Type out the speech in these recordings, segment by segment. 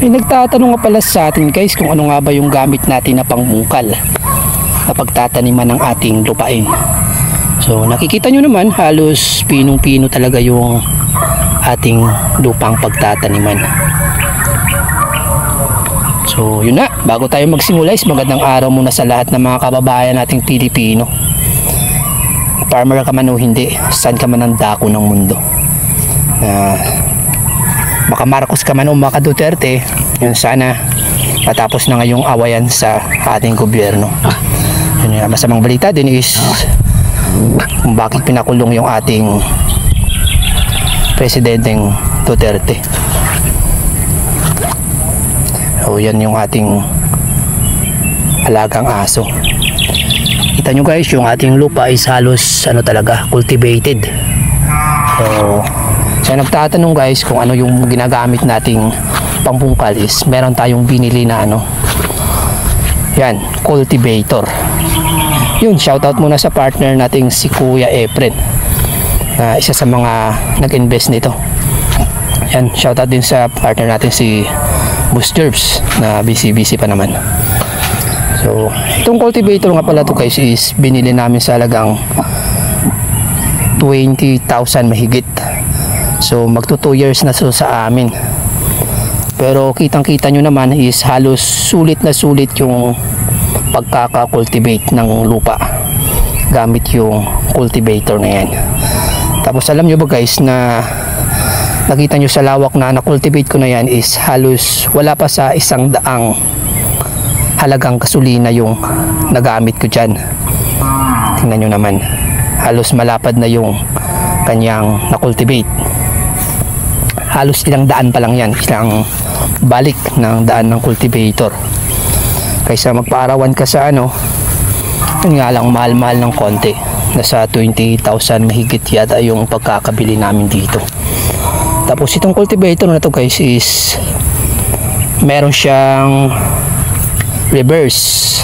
May nagtatanong nga pala sa atin guys kung ano nga ba yung gamit natin na pangbungkal na pagtataniman ng ating lupain. So nakikita nyo naman halos pinong-pino talaga yung ating lupang pagtataniman. So yun na, bago tayo magsimula is magandang araw muna sa lahat ng mga kababayan nating Pilipino. Farmer ka man o hindi, saan ka man ang dako ng mundo. Maka Marcos ka man o maka Duterte, yun sana matapos na ngayong awayan sa ating gobyerno. Yun yung masamang balita din is kung bakit pinakulong yung ating presidenteng Duterte. So yan yung ating alagang aso. Kita nyo guys, yung ating lupa is halos talaga cultivated. So nagtatanong guys kung ano yung ginagamit nating pambungkal is meron tayong binili na yan, cultivator. Yun, shoutout muna sa partner nating si Kuya Efren na isa sa mga nag-invest nito. Yan, shoutout din sa partner natin si Boss Jerbs na busy pa naman. So itong cultivator nga pala to guys is binili namin sa halagang 20,000 mahigit. So magto 2 years na so sa amin. Pero kitang kita nyo naman is halos sulit na sulit yung pagkaka-cultivate ng lupa gamit yung cultivator na yan. Tapos alam nyo ba guys na nakita nyo sa lawak na na-cultivate ko na yan is halos wala pa sa 100 halagang gasolina yung nagamit ko dyan. Tingnan nyo naman, halos malapad na yung kanyang na-cultivate. Halos ilang daan pa lang yan, ilang balik ng daan ng cultivator. Kaysa magpaarawan ka sa yun nga lang mahal-mahal ng konti. Nasa 20,000 mahigit yata yung pagkakabili namin dito. Tapos itong cultivator na to guys is meron siyang reverse.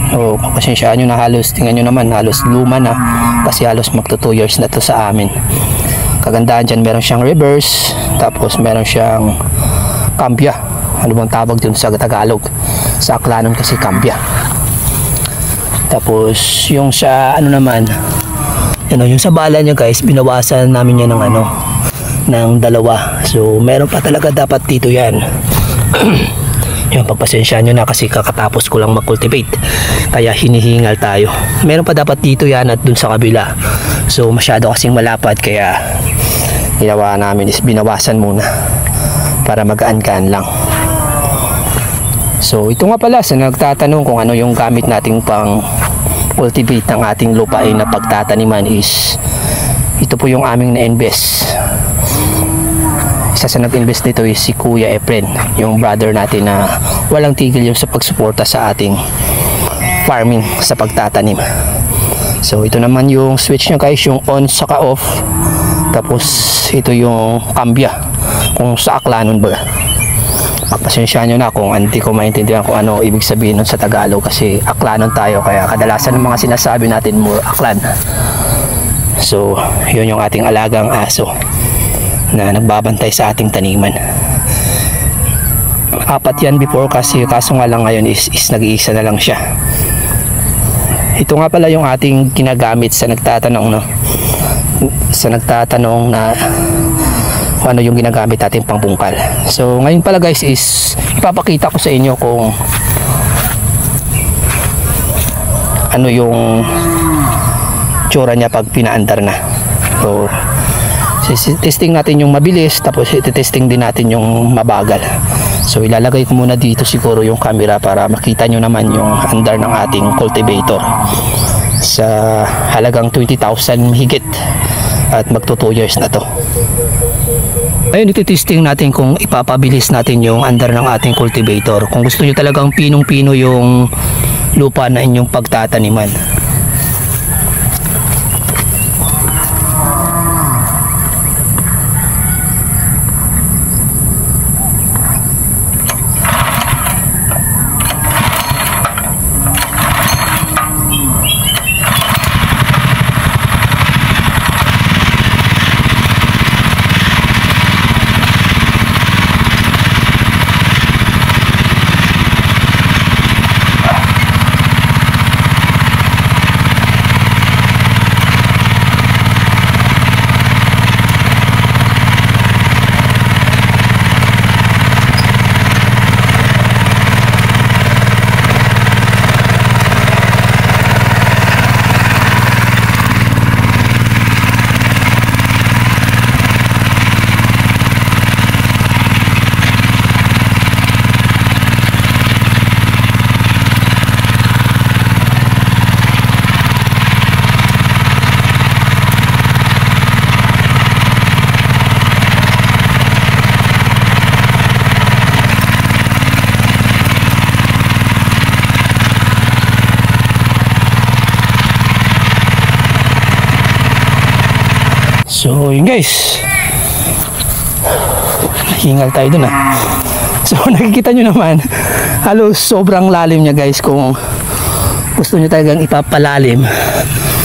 So papasensyaan nyo na halos, tingnan nyo naman halos luma na kasi halos magto 2 years na to sa amin. Kagandahan dyan, meron siyang reverse, tapos meron siyang cambia. Ano bang tawag dun sa Tagalog? Sa Aklanon kasi cambia. Tapos yung sa naman, yung sa bala niya guys, binawasan namin yan ng 2. So meron pa talaga dapat dito yan. Yung pagpasensya nyo na kasi kakatapos ko lang mag-cultivate, kaya hinihingal tayo. Meron pa dapat dito yan at dun sa kabila. So masyado kasing malapad, kaya ginawa namin is binawasan muna para magaan-gaan lang. So ito nga pala sa nagtatanong kung ano yung gamit nating pang cultivate ng ating lupain na pagtataniman is ito po yung aming na-invest. Isa sa nag-invest nito is si Kuya Efren, yung brother natin na walang tigil yung sa pagsuporta sa ating farming sa pagtatanim. So ito naman yung switch niya guys, yung on saka off. Tapos ito yung cambia kung sa Aklanon ba. Pagpasensya nyo na kung hindi ko maintindihan kung ano ibig sabihin nun sa Tagalog kasi Aklanon tayo, kaya kadalasan ng mga sinasabi natin more Aklan. So yun yung ating alagang aso na nagbabantay sa ating taniman. 4 yan before kasi kaso nga lang ngayon is nag-iisa na lang siya. Ito nga pala yung ating ginagamit sa nagtatanong na ano yung ginagamit natin pangbungkal. So ngayon pala guys is ipapakita ko sa inyo kung ano yung tsura niya pag pinaandar na. So testing natin yung mabilis, tapos testing din natin yung mabagal. So ilalagay ko muna dito siguro yung camera para makita nyo naman yung andar ng ating cultivator sa halagang 20,000 higit at magto 2 years na to. Ayun, ititesting natin kung ipapabilis natin yung andar ng ating cultivator kung gusto nyo talagang pinong-pino yung lupa na inyong pagtataniman. So yun guys, hingal tayo dun So nakikita nyo naman, halos sobrang lalim niya guys. Kung gusto nyo talagang ipapalalim,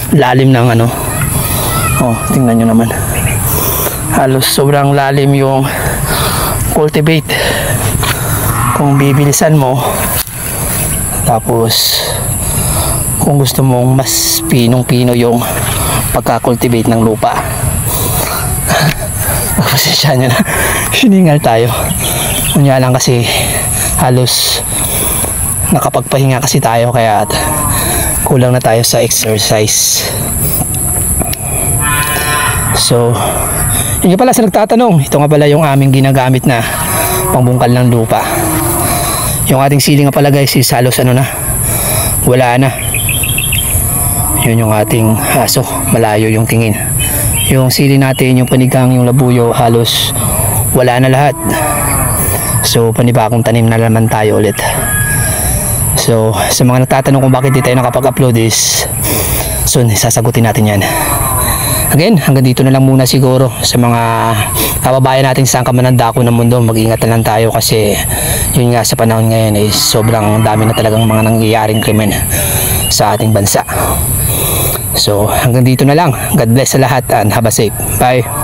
lalim ng tingnan nyo naman, halos sobrang lalim yung cultivate. Kung bibilisan mo, tapos kung gusto mong mas pinong-pino yung pagka-cultivate ng lupa. Pasensya nyo na, hiningal tayo. Kunya lang kasi halos nakapagpahinga kasi tayo, kaya kulang na tayo sa exercise. So yun pala sa nagtatanong, ito nga pala yung aming ginagamit na pangbungkal ng lupa. Yung ating sili nga pala guys is halos wala na. Yun yung ating aso, malayo yung tingin. Yung sili natin, yung panigang, yung labuyo, halos wala na lahat. So panibagong tanim na naman tayo ulit. So sa mga nagtatanong kung bakit di tayo nakapag-upload is soon sasagutin natin yan. Again, hanggang dito na lang muna siguro. Sa mga kababayan natin saan ka man ang dako ng mundo, mag-ingat na lang tayo kasi yun nga, sa panahon ngayon is sobrang dami na talagang mga nangyayaring krimen sa ating bansa. So hanggang dito na lang. God bless sa lahat and have a safe. Bye.